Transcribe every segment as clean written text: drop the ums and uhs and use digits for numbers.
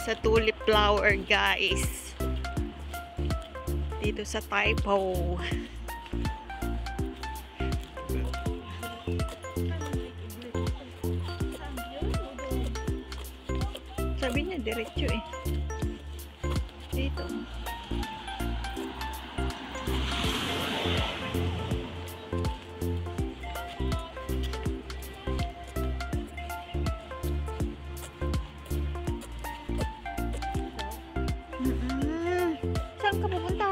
sa tulip flower, guys. Dito sa Taipo. Sabi niya diretso eh. Dito. Saan ka pupunta?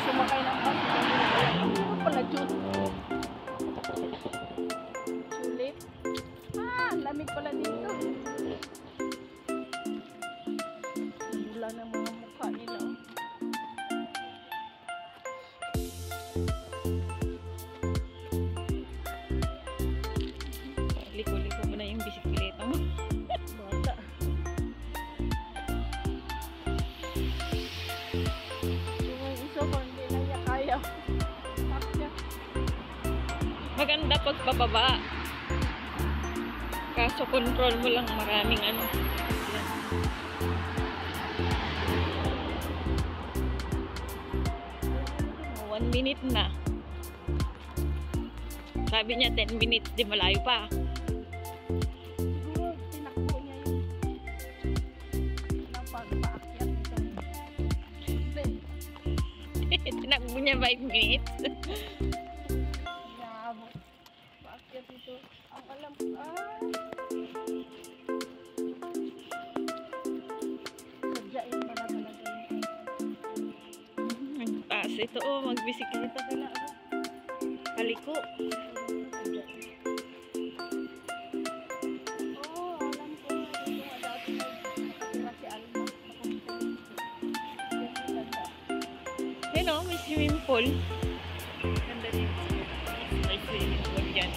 Sumakay ng bus. Ano pala dyan? Sulit. Lamig pala dito. Wala na mga mukha nila. Liko-liko mo na yung bisikleta mo. Bata. Yung isa ko hindi na niya kaya. Sakya. Maganda pag pababa. Kaso control mo lang, maraming ano. Yan. 1 minute na. Sabi niya 10 minutes, di malayo pa. Siguro tinakbo niya yung pag-paakyat ito. Hindi. Tinakbo niya 5 minutes. Yabot. Paakyat ito. Ang alam ko, sadyain pala talaga yun. Ang taas ito, magbisikleta ka na. Paliko. Oo, alam ko. Dati nakatira si Alma. Ayun o, may swimming pool. Ganda din. May swimming pool dyan.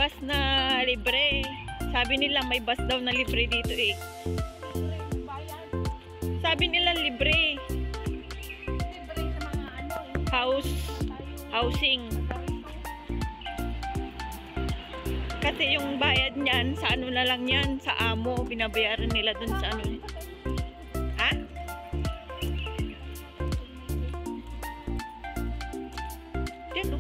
Bus na libre. Sabi nila may bus daw na libre dito eh. Sabi nila libre. Libre sa mga ano. Housing. Kasi yung bayad niyan, sa ano na lang yan, sa amo, binabayaran nila dun sa ano. Ha? Dito.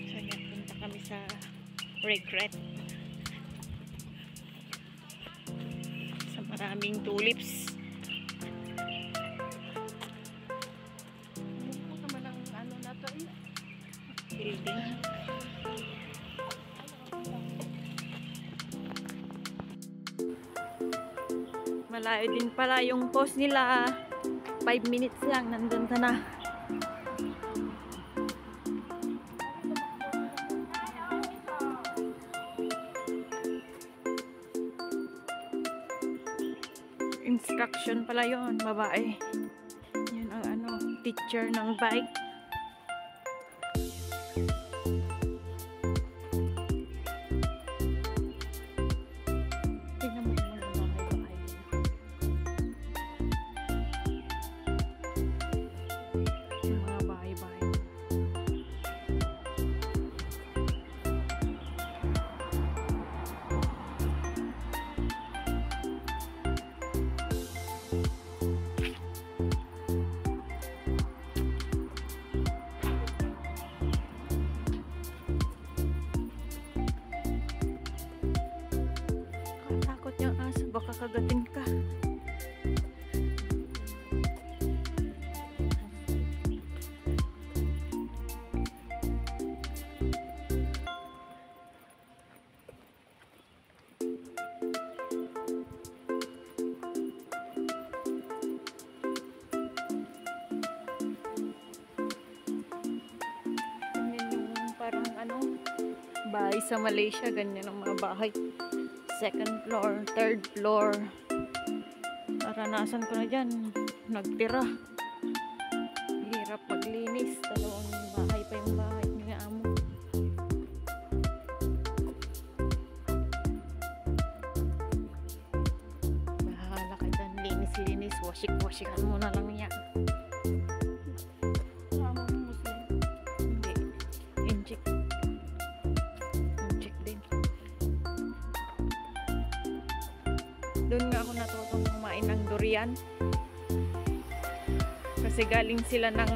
So yan, punta kami sa Regret. Sa maraming tulips. Ano naman ang ano na to eh. Building. Malayo din pala yung post nila. 5 minutes lang, nandun ka na. Instruction pala yun, babae. Yun ang ano, teacher ng bike. Tingnan mo yung mga bahay-bahay. Yung mga bahay-bahay. Takot yung aso, baka kagatin ka. bahay sa Malaysia, ganyan ang mga bahay. Second floor, third floor. Naranasan ko na dyan. Nagtira. Hirap maglinis. Dalawang bahay pa yung bahay ni amo. Bahala ka dyan. Linis-linis. Wasik-wasikan mo na lang yan. Tama mo Muslim. Hindi. Inject. Inject din. Doon nga ako natutong kumain ng durian. Kasi galing sila ng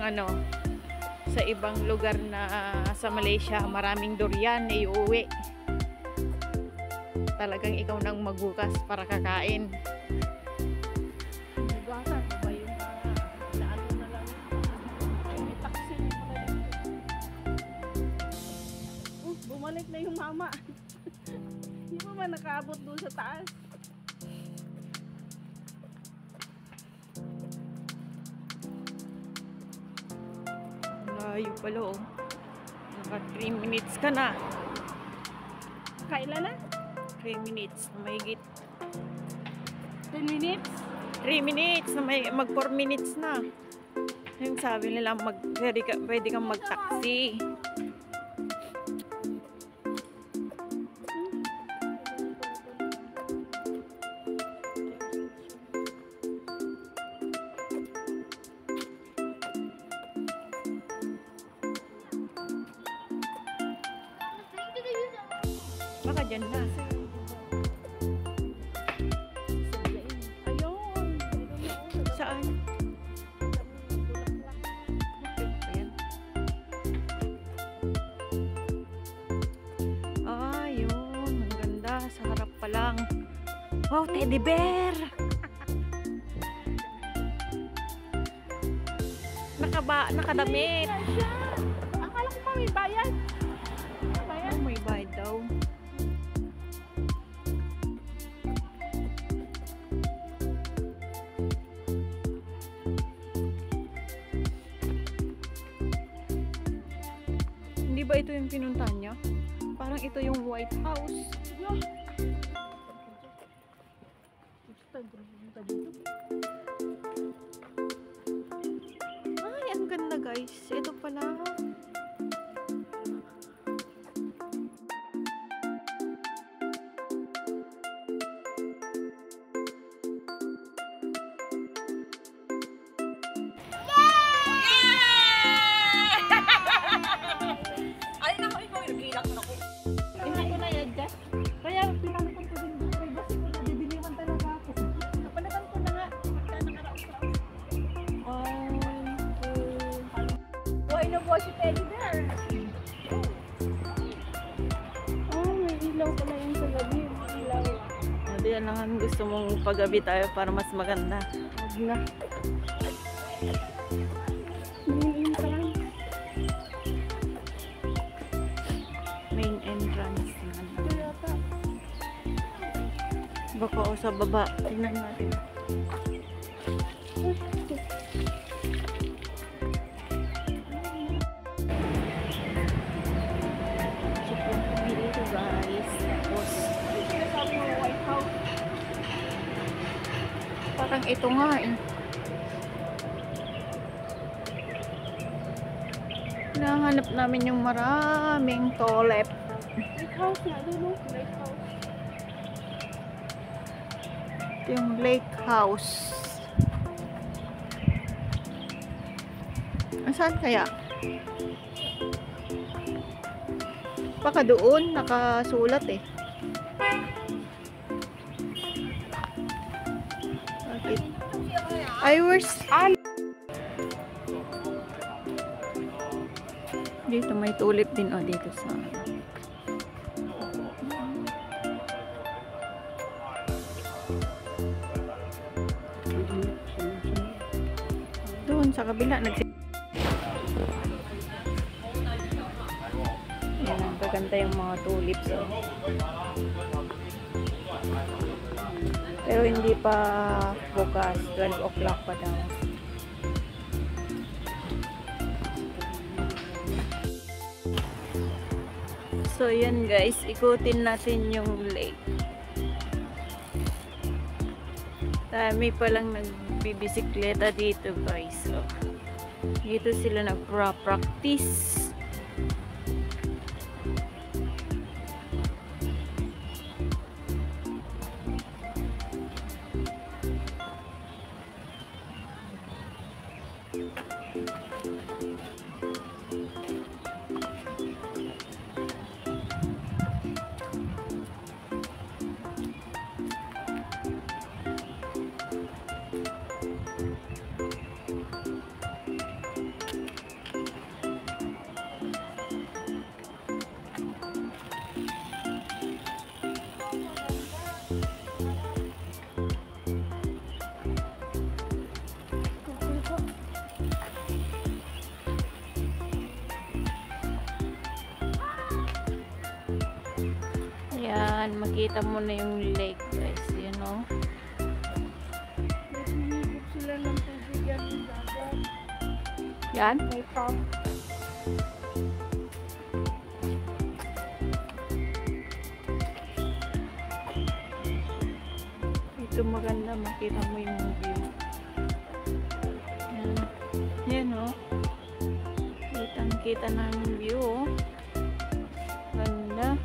sa ibang lugar na sa Malaysia, maraming durian na iuwi. Talagang ikaw nang magbukas para kakain. Nagwasan ko ba yung naano na lang? May taxi na pala dito. Bumalik na yung mama. Hindi mo ba nakaabot doon sa taas? Layo pala oh. Naka 3 minutes ka na. Kailan na? 3 minutes na mahigit. 10 minutes? 3 minutes na mag 4 minutes na. Yung sabi nila pwede kang mag-taxi. Baka dyan na. Ayun. Saan? Ayan. Ayun. Ang ganda. Sa harap pa lang. Wow, teddy bear! Nakadamit. Ayan siya. Akala ko pa may bayad. Bayad. Oh, may bayad daw. Hindi ba ito yung pinuntahan niya? Parang ito yung White House. Ay, ang ganda guys. Ito pala. Hindi ko na i-adjust. Kaya pinalitan ko din yung privacy ko na bibiniwan talaga ako. Napalitan ko na nga. Kaya nakaraos-raos. Buhay na buhay si Teddy Bear. Oh, may ilaw pala yung sa gabi. May ilaw. Hindi yan lang ang gusto mong paggabi tayo para mas maganda. Huwag na. Hindi pa lang. Main entrance naman. Ito yata. Baka o sa baba. Tingnan natin. So, kung kami dito guys. Tapos, Sinasabi mo White House. parang ito nga eh. Hinahanap namin yung maraming tulip. White House nga doon, no? White House. Ito yung lake house. Saan kaya? Baka doon, nakasulat eh. Bakit? Ay, where's... Dito may tulip din oh, dito sa... Doon sa kabila yan ang kaganda yung mga tulips oh. Pero hindi pa bukas, 12 o'clock pa daw. So, yan guys. Ikutin natin yung lake. Dami palang nagbibisikleta dito guys. So, dito sila nagpa-practice. Yan, makita mo na yung lake guys, you know. Nanginigop sila ng tubig yan yung dagat. Yan. May pump. Ito maganda, makita mo yung view. Yan. Yan oh. Kitang-kita na yung view oh. Ganda.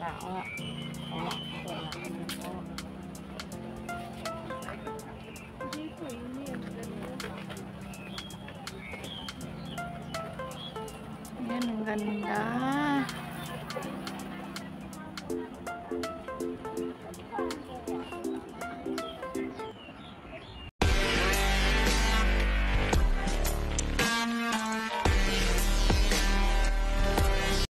Oo.